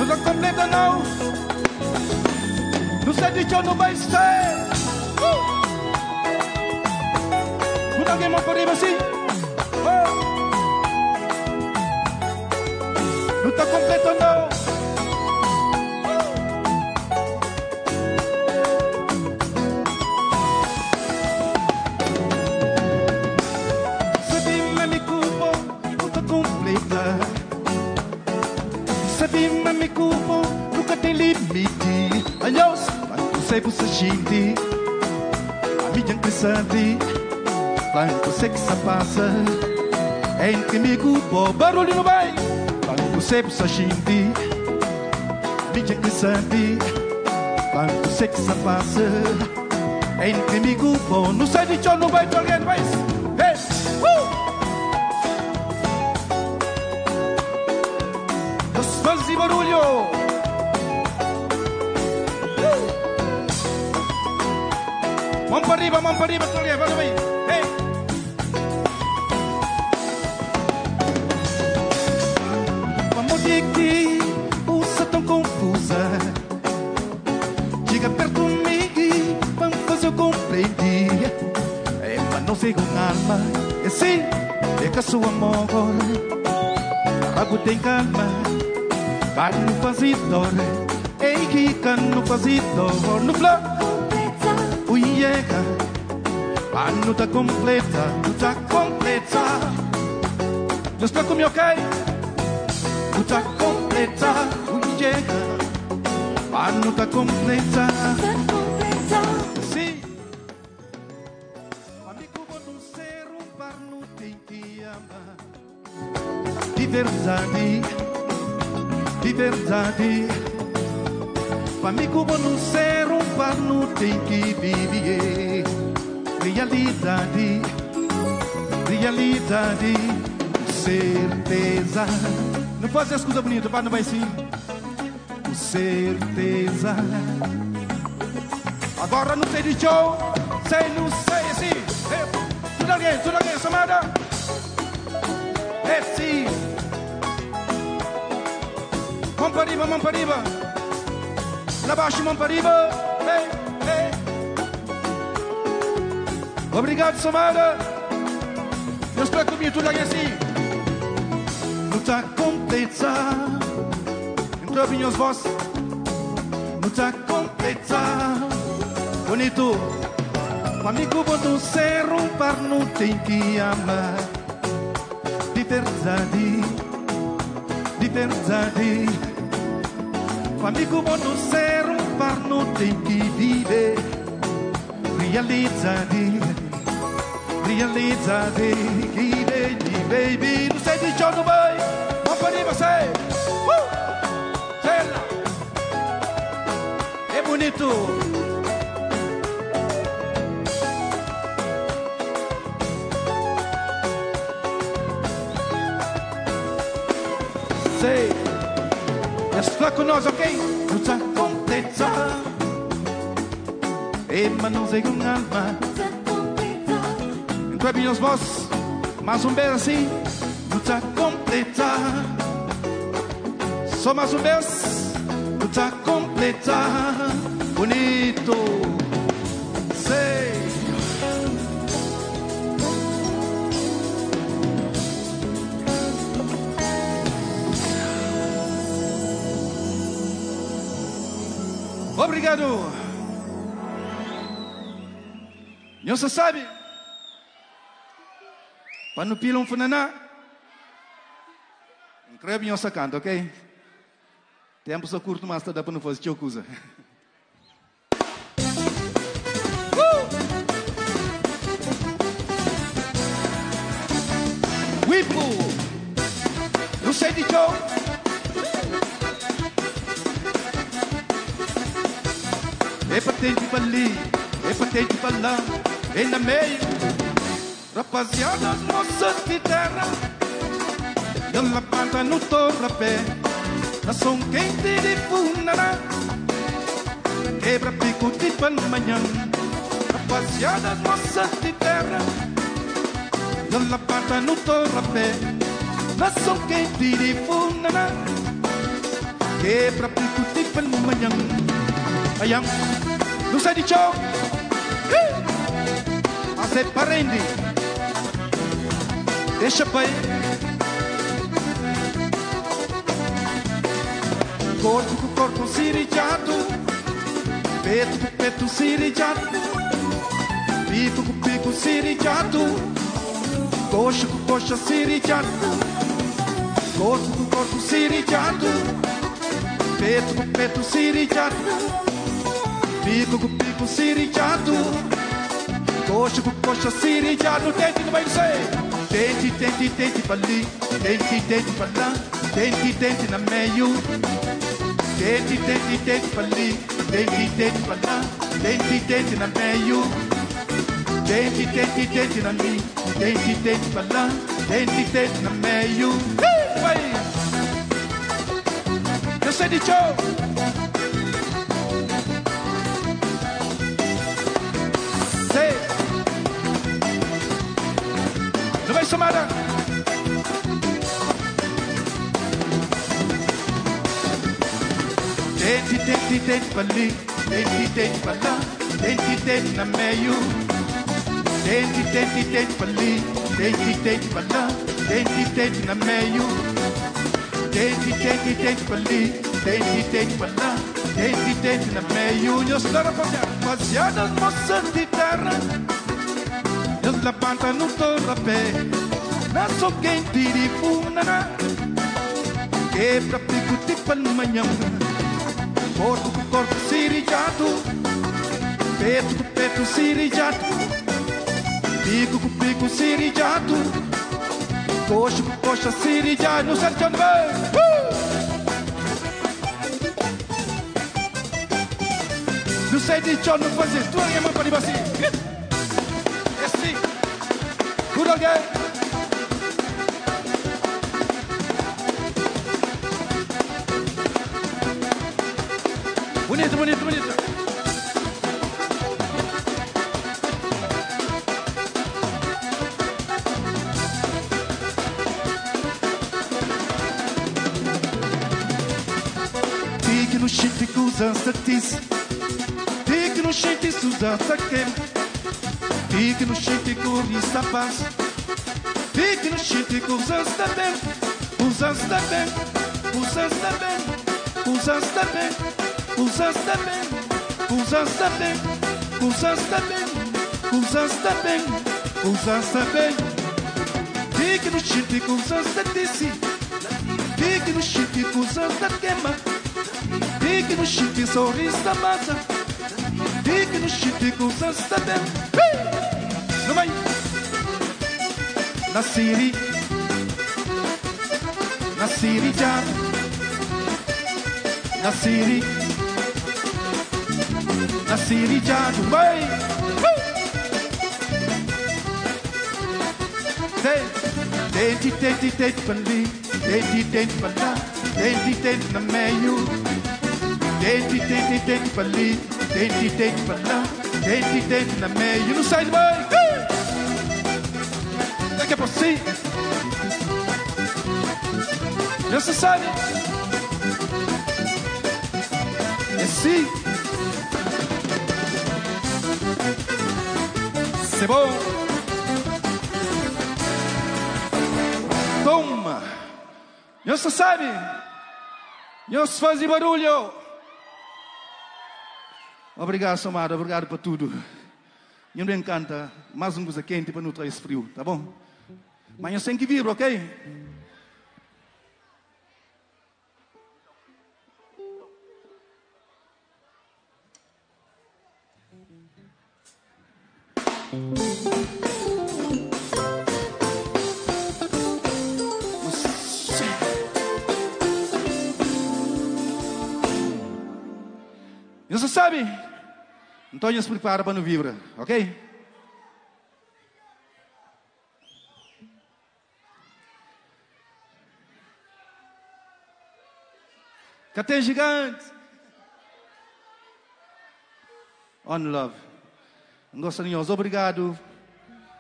não completa não. Não sei de que eu não vai ser. Por alguém mão por aí assim. Não tá completo não. Sabima me culpo, não tá completa. Sabima me culpo, nunca tem limite. Aliás, quando sei você gente, a minha interessante, quando sei que se passa, é em que me culpo, barulho não vai. Quando sei que se gente, a minha interessante, quando sei que se passa, é em que me culpo, não sei de que não vai para alguém mais. Hey, Os fãs de barulho. Mão para arriba, alguém, vai aí. Hey. Vamos de que usa tão confusa. Chega perto comigo, vamos fazer eu compreender. É, mas não sei com alma. É sim, é que a sua amor. Água tem calma. Cano fazidor. Ei, que cano fazidor. No flor. Uiega, não tá completa, não tá completa. Não está comigo, ok? Não tá completa, uiega, não tá completa. Sim, amigo, vou não ser par, não tem que amar. De verdade, de verdade. Amigo, vou não ser par, não tem que viver. Realidade, realidade, certeza. Não pode ser as coisas bonitas, não vai sim. Certeza. Agora não sei de show, sei, não sei assim. Tudo alguém, chamada. É sim. Mão para arriba. Lá baixo, mão para arriba. Ei. Obrigado, Samara. Deus está comigo, tudo aqui assim. Não está completa. Entrou minhas vozes. Não está completa. Bonito. Amigo, bom não ser par, não tem que amar. De verdade. De verdade. Amigo, bom não ser par, não tem que viver. Realidade, realidade, que baby, não sei de onde não vai. Vamos para você. Sei lá. É bonito. Sei. Está com nós, ok? Não está completa. Mas não sei com alma. Então é minhas vozes. Mais beijo assim. Não está completa. Só mais beijo. Não está completa. Bonito. Sei. Obrigado. Não se sabe. Para não pilar funaná. Incrível não se canta, ok? Tempo só curto, mas dá para não fazer coisa. Wipo. Não sei de show. É patente para ali. É patente para lá. E na meio, rapaziada, moças de terra, eu la pata no torrapé, na som quente de funará, quebra pico de manhã, rapaziada, moças de terra, eu la pata no torrapé, na som quente de funará, Quebra pico tipo no manhã. Ayang, não sai de chão. Ace parende. Deixa pai. Corpo com corpo sirijato. Peito com peito sirijato. Pico com pico sirijato. Coxa com coxa sirijato. Corpo com corpo sirijato. Peito com peito sirijato. Pico com pico sirijato. Coxa com coxa sirijato. Dente no meio do seio. Dente, dente, dente pra ali. Dente, dente pra lá. Dente, dente na meio. Dente, dente, dente pra ali. Dente, dente pra lá. Dente, dente na meio. Dente, dente, dente na ali. Dente, dente pra lá. Dente, dente na meio. Vai! Eu sei de show! Sei! Não vai somar! Dente, dente, dente pra ali. Dente, dente pra lá. Dente, dente na meio. Dente, dente, dente pra ali. Dente, dente pra lá. Dente, dente na meio. Dente, dente, dente pra ali. Dente, dente pra lá. Dente, dente na meio. Eu estou rapaziada, moça de terra. Eu levanta no torapé. Não sou quem tira funana. Quebra pico tipo no manhã. Corpo com corpo sirijato. Peito com peito sirijato. Pico com pico sirijato. Coxa com coxa sirijato. No certo onde vai? Não sei de onde não fazer. Tu é mão para você. Esse. Por alguém. Bonito, bonito, bonito. Fique no chifre com os ansatis. Fique no chifre com os ansaquem. Fique no chifre com os sapas. Fique no chifre com os ansatem. Os ansatem. Os ansatem. Os ansatem. Os ansatem. Os ansatem. Os ansatem. Os ansatem. Os ansatem. Fique no chifre com os ansatis. Fique no chifre com os ansaquem. Fique no chifre sorriso da massa. Fique no chifre com os ansatem. No meio. Na Siri. Na Siri já. Na Siri. Na Siri já. Vai. Dente, dente, dente pra ali. Dente, dente pra lá. Dente, dente na meio. Dente, dente, dente pra ali. Dente, dente pra lá. Dente, dente na meio. Não sai do meio. Daqui a pouco sim. Já se sabe. É sim. C'est bom. Toma. Já se sabe. Já se faz barulho. Obrigado, Somada. Obrigado por tudo. E me encanta. Mais coisa quente para não trazer frio, tá bom? Mas eu tenho que vir, ok? Você sabe? Então, nos prepara para não vibra, ok? Cadê gigante? On love. Gostaria, obrigado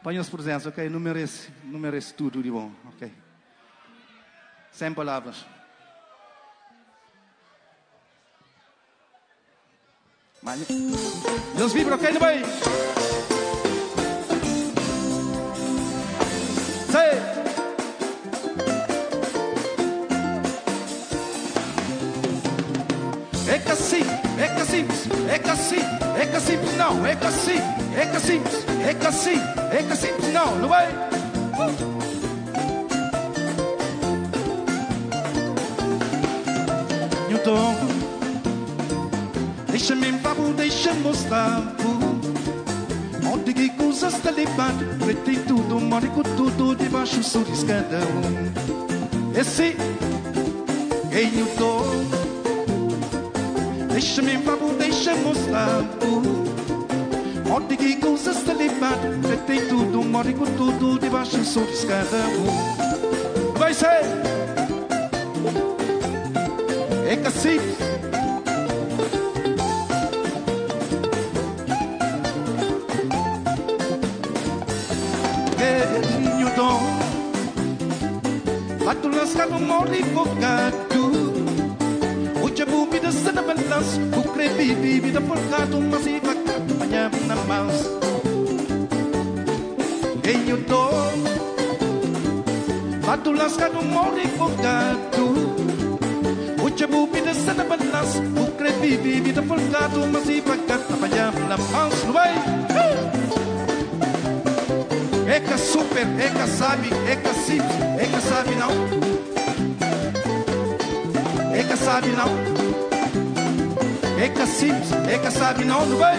pela sua presença, ok? Não merece tudo de bom, ok? Sem palavras. Deus vibra, ok, no bem. Sei. É que assim, é que simples, é que assim, é que simples não, é que assim, é que simples, é que assim, é que simples não, não é? Newton, deixa-me em papo, deixa-me mostrar. Onde que coisas está levando, pretém tudo, mora com tudo, debaixo do de cada Esse é Newton. Deixa-me em papo, deixa-me mostrar. Onde que coisas está levando, pretém tudo, mora com tudo, debaixo do de cada Vai ser. É que assim. Newton, fato lascado morre focado. Hoje a bebida está na balança, o crepe bebida folgado, mas e vacado amanhã na mãos. Newton, fato lascado morre focado. Hoje a bebida está na balança, o crepe bebida folgado, mas e vacado amanhã na mãos. Não vai? É que super, é que sabe, é que simples, é que sabe não. É que sabe não. É que simples, é que sabe não, não vai?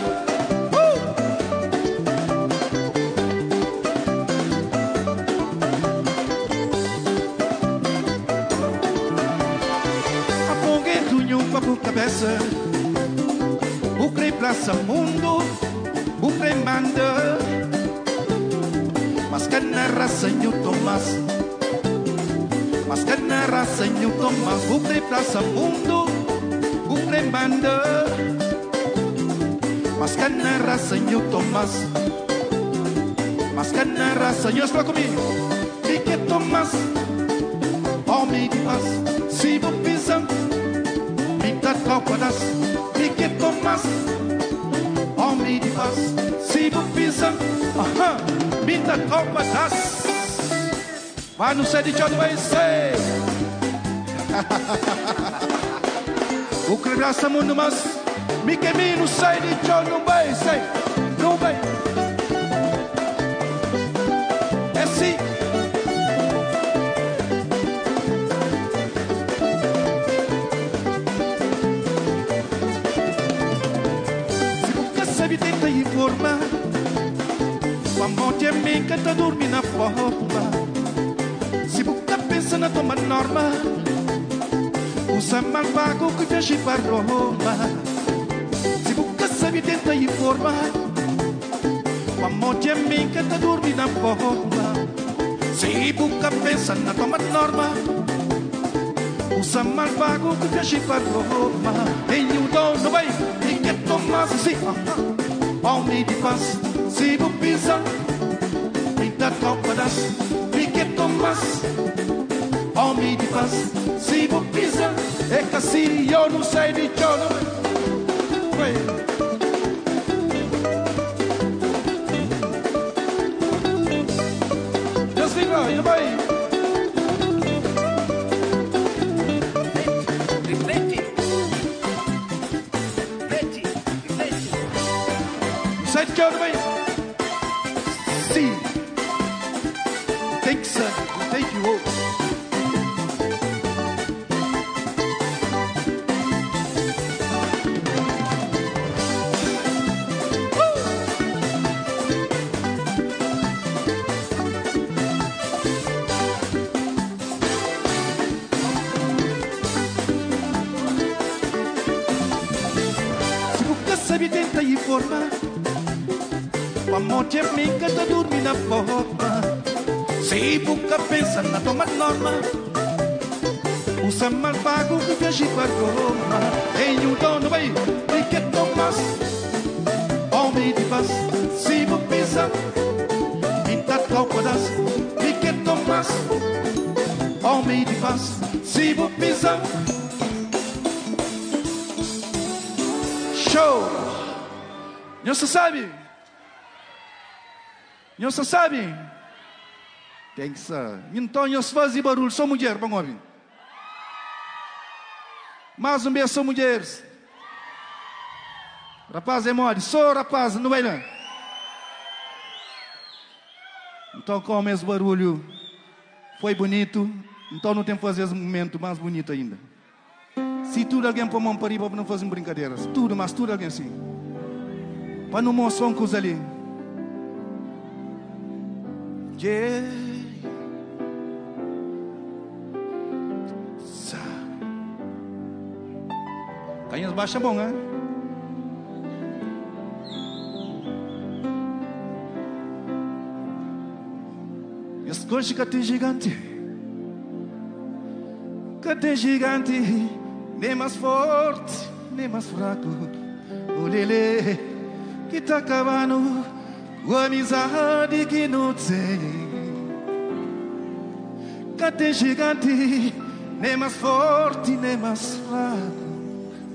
Apongue tunho para a cabeça. O crê praça mundo, o crê manda. Mas que na raça Newton mas que na raça Newton o que praça mundo, o que manda. Mas que na raça Newton mas que na raça Newton fala comigo. E que Tomás, homem de paz, se vou pisar, me dá copadas. E que Tomás, homem de paz, se vou pisar, me dá copadas. Vai no ser de John, vai ser. O que graça mundo, mas me queime no ser de John, não vai ser, não vai. É sim. Se nunca sabe tentar informar, a morte é minha que tá dormindo na forma. Se nunca pensa na toma norma, usa malvago que viaja para Roma. Se nunca sabe tentar informar, a morte é minha que tá dormindo na forma. Se nunca pensa na toma norma, usa malvago que viaja para Roma. Tem um dono bem, e que Tomás assim, homem de paz. Se vou pisar, me dá copadas. E que Tomás, homem de paz. Se vou pisar, é que assim eu não sei de chono. Deus livre, eu vai. Sai de chono, vai. Sim. Thank you, sir. Thank you all. Se nunca sabe tentar informar, a morte é minha que tá dormindo na forma. Se nunca pensa na toma norma, usa malvago que viaja para Roma. Tem um dono bem, e que Tomás, homem de paz. Se vou pensar, pinta copadas. E que Tomás, homem de paz. Se vou pensar, show. Não se sabe? Não se sabe? Tem que ser. Então, não se faz barulho, sou mulher, vamos ouvir. Mais um beijo, sou mulheres. Rapaz é mole, sou rapaz, não vai lá. Então, como esse barulho foi bonito, então não tem que fazer esse momento mais bonito ainda. Se tudo alguém põe a mão para riba, não fazem brincadeiras. Tudo, mas tudo alguém assim. Para não mostrar uma coisa ali. Yeah. Canhas baixa bom, hein? Esse coche que tem gigante. Que tem gigante. Nem mais forte, nem mais fraco. O lele que tá acabando. O amizade que não tem. Que tem gigante. Nem mais forte, nem mais fraco.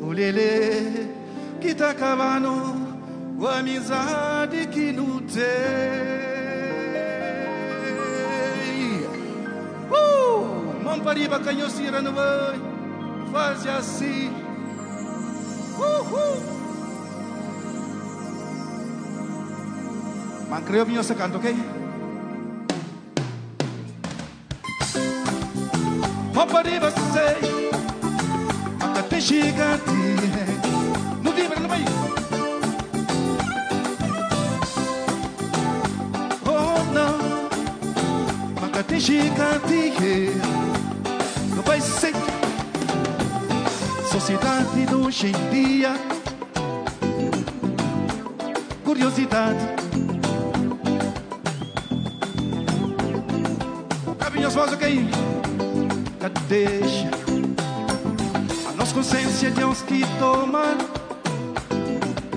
O lele que tá acabando. O amizade que não tem. Mão para riba, canhocira no vai. Faz assim. Mas creio que você canta, ok? Mão para riba, sei. Até gigante. Não vibra no meio. Oh, não. Até gigante. Não vai ser. Sociedade de hoje em dia. Curiosidade. Cabinhos voz, ok? Deixa a nossa consciência de uns que tomam.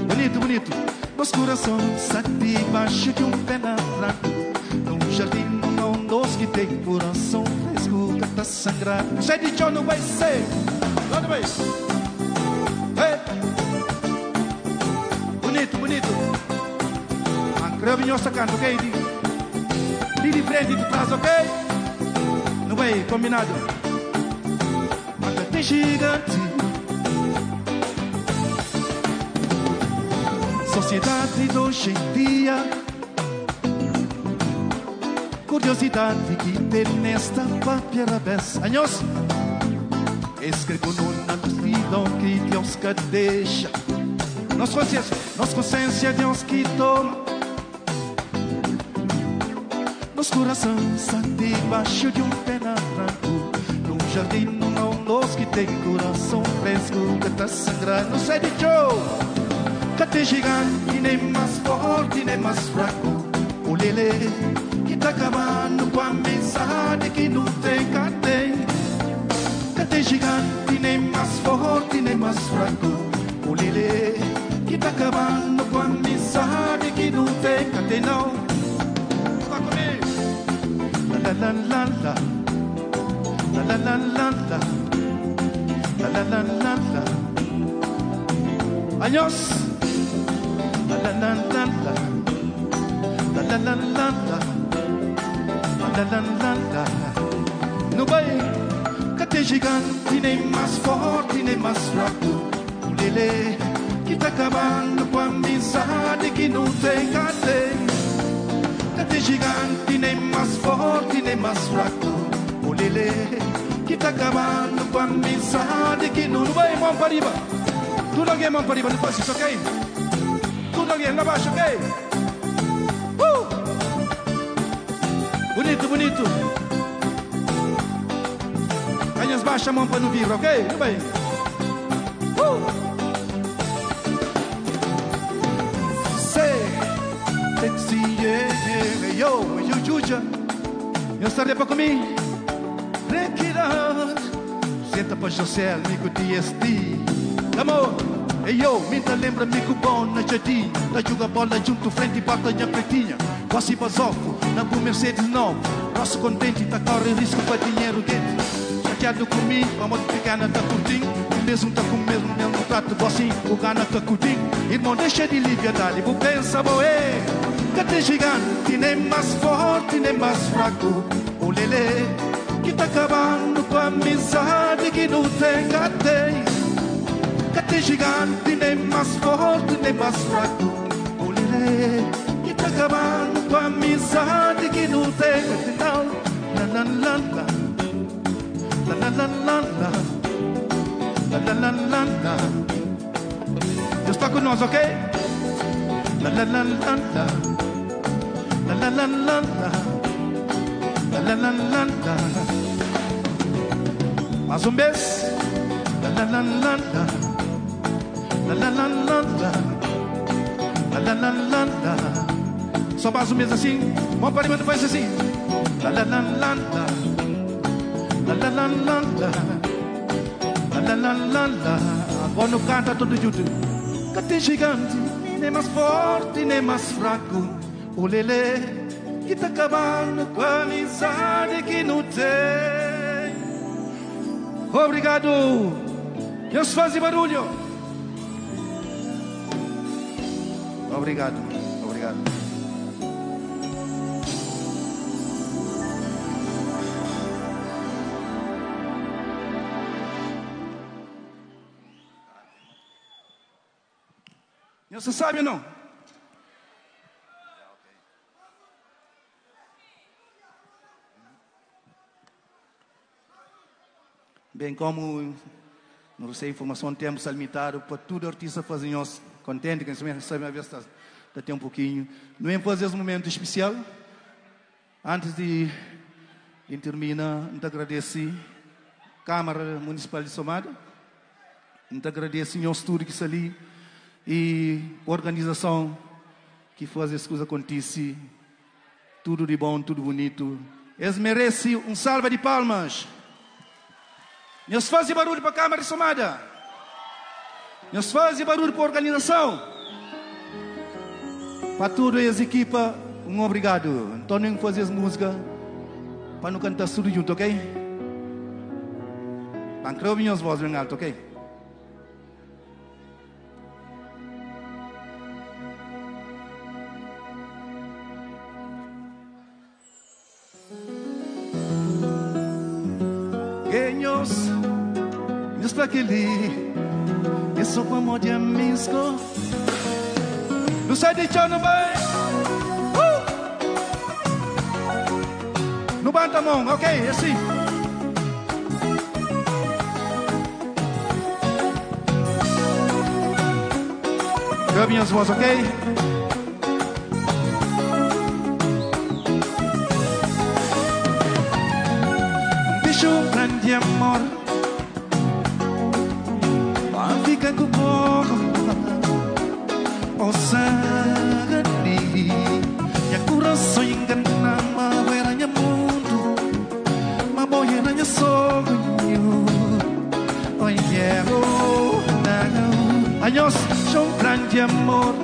Bonito, bonito. Nosso coração sai debaixo de um pé na fraco. Num jardim não dos que tem coração fresco que tá sangrado. Cheio de tchau não vai ser. Outra vez. Hey. Bonito, bonito. Acreu vinho sacando, ok? De frente e de trás, ok? Não vai, combinado. Até tem gigante. Sociedade de hoje em dia. Curiosidade que tem nesta papel aberta. Anhos. Escrevo na decisão que Deus que deixa. Nossa consciência Deus que toma. Nosso coração está debaixo de um pé na branco. Num jardim não los que tem coração fresco que tá sangrando. Não sei de show. Que tem gigante, nem mais forte, nem mais fraco. O lele que tá acabando com a mensagem que não tem cadê. Tem gigante, nem mais forte, nem mais fraco. O lele que tá acabando com a amizade que não tem cadê não. Toca comigo. La la la la. La la la la la. La la la la la. Años. La la la la la. La la la la la. La la la la la. No vai. Tem gigante, nem mais forte, nem mais fraco. O lele que tá acabando com a amizade que não tem cadeia. Tem gigante, nem mais forte, nem mais fraco. O lele que tá acabando com a amizade que não vai. Mão para riba. Tudo alguém, mão para riba, não faz isso, ok? Tudo alguém, lá abaixo, ok? Bonito, bonito. Canhas baixa a mão para não vir, ok? Tudo bem. Say, sexy, yeah, yo, juja. Eu estarei para comer. Requira. Senta para José, amigo DST. Amor, yo, me lembra amigo bom na jardim. Da joga bola junto, frente e bota minha pretinha. Quase basofo, na boa Mercedes não. Nosso contente, tá corre risco para dinheiro dentro. Chateado comigo, a moto pequena tá curtindo. O mesmo tá com o mesmo, não tá trato assim, o gana cacudim. Irmão, deixa de liberdade, vou pensar, boé. Que tem gigante, nem mais forte, nem mais fraco. O lelê, que tá acabando com a amizade que não tem catei. Que tem gigante, nem mais forte, nem mais fraco. O lelê, que tá acabando com a amizade que não tem catei. La la la la, la la la la la, la la la la. Deus está com nós, ok? La la la la la, la la la la la, la la la la la. Mais vez. La la la la la, la la la la la, la la la la la. Só mais assim. Vamos para cima, depois assim. La la la la la, la la la la la, la la la la la. Agora canta todo junto. Que tem gigante, nem mais forte, nem mais fraco. O lelê que tá acabando com a amizade que não tem. Obrigado. Deus faz barulho. Obrigado, obrigado. Você sabe ou não? Bem, como não sei informação, temos salmitado para todo artista fazer nós contente, que a gente sabe a vez está ter um pouquinho. Não é fazer esse momento especial. Antes de terminar, eu agradeço a Câmara Municipal de Somada, eu agradeço o estúdio que está ali e a organização que faz as coisas acontecer. Tudo de bom, tudo bonito. Eles merecem um salva de palmas. Nós fazemos barulho para a Câmara de Somada. Nós fazemos barulho para a organização. Para toda as equipas, um obrigado. Então, não fazer as músicas para não cantar tudo junto, ok? Para não minhas vozes bem alto, ok? Meus para aquele, eu sou para morrer a misco. Não sai de chão, não vai. Não bata a mão, ok? É assim. Grave minhas vozes, ok? De amor, vai ficar com pouco. O sangue, e a coração engana, mas era minha mundo, mas boa era minha sonho. Oi, eu não, años são grande amor.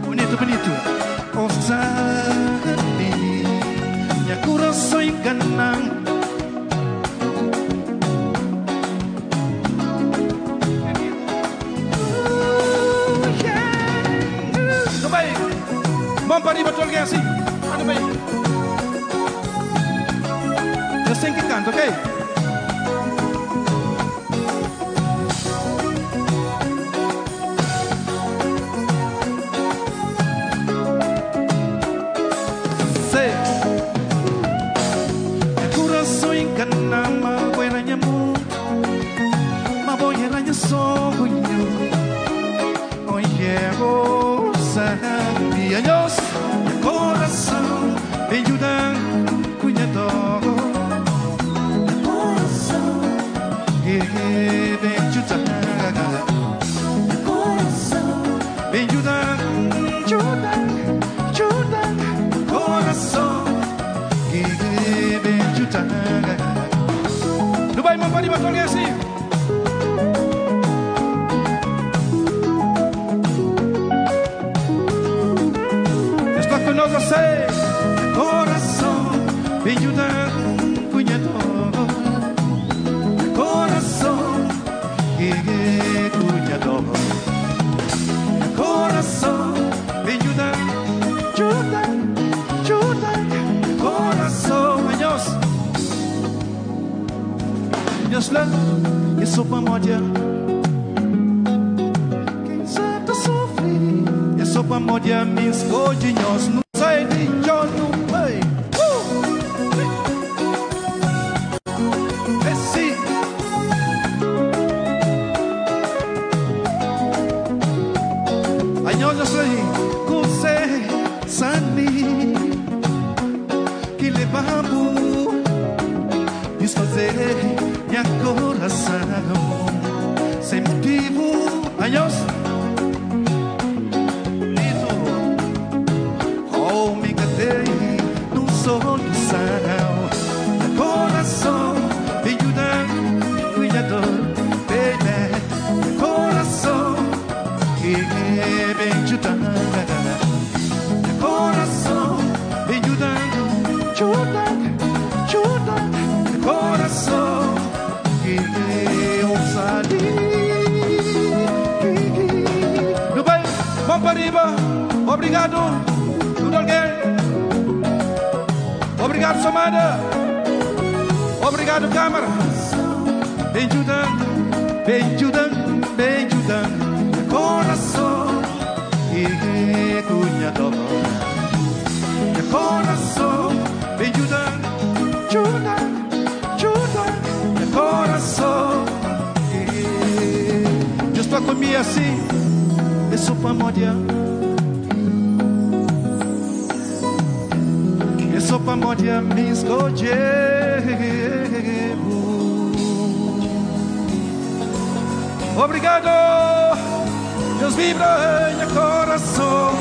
Bonito, bonito. O sangue. Coração enganando. Tudo bem? Vamos para ir para alguém assim. Tudo bem? Eu sei que canto, ok? lá, e sopa modia. Quem sabe sofrer, e sopa modia, meus godinhos, não sai de jono, ei. Esse. Anhos aí, você sani, que levamos desfazer minha coração sem motivo. Anhos, lindo, oh, me encantei num solução, meu coração veio da cuidador, meu coração que vem ajudando, meu coração vem ajudando, ajudando, meu coração que eu sali. Tudo bem? Vamos para riba. Obrigado, tudo alguém? Obrigado, Samada. Obrigado, câmara. Vem ajudando, vem ajudando, vem ajudando, meu coração que cunhador. Meu coração vem ajudando, ajudando, meu coração que Deus está comigo assim, é sopa modia. É sopa modia, me escolhe. Obrigado, Deus vibra em meu coração.